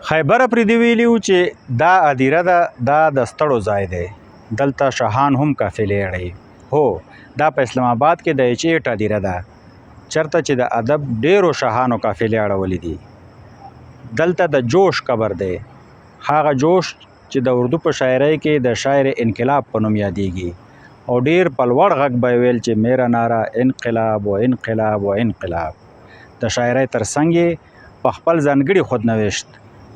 خیبر پرې دی ویلي وو چې دا هدیره ده، دا د ستړو ځای دی، دلته شاهان هم قافلې اړوي. هو دا په اسلام آباد کې د ایچ هدیره ده، چرته چې د ادب ډیرو شاهانو قافلې اړولې دي. دلته د جوش قبر دی، هغه جوش چې د اردو په شاعرۍ کې د شاعر انقلاب په نوم یادیږي او ډیر په لوړ غږ به ویل چې میرا ناره انقلاب و انقلاب و انقلاب. د شاعرۍ ترڅنګ یې په خپل ځانګړي خودنوشت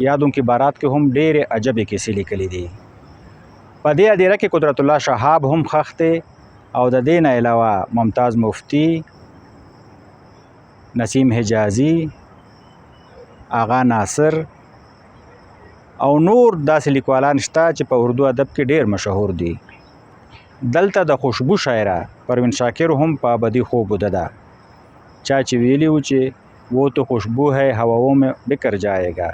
یادونکي بارات کې هم ډېرې عجبې کیسې لیکلي دي. په دې هدیره کې قدرت الله شهاب هم ښخ دی او د دې نه علاوه ممتاز مفتی، نسیم حجازي، آغا ناصر او نور داسې لیکوالان شته چې په اردو ادب کې ډېر مشهور دي. دلته د خوشبو شاعره پروین شاکر هم په ابدي خوب بوده ده، چا چې ویلي و چې وہ تو خوشبو ہے ہواؤں میں بکر جائے گا،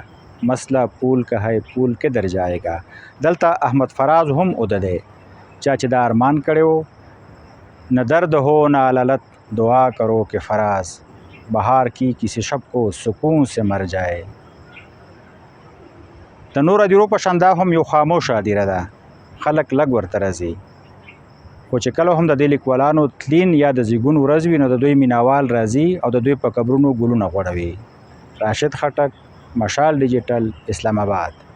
مسئلہ پول کا ہے پول کدھر جائے گا. دلته احمد فراز هم اوده دی، چا چې دا ارمان کړی و نه درد ہو نہ علالت دعا کرو کہ فراز بہار کی کسی شب کو سکون سے مر جائے. د نور هدیرو په شان دا هم یو خاموشه هدیره ده، خلک لږ ورته راځي، خو چې کله هم د دې لیکوالانو تلین یا د زیږون ورځ وي نو د دوی مینوال راځي او د دوی په قبرونو ګلونه غوړوي. راشد خټک، مشال ډیجیټل، اسلام آباد.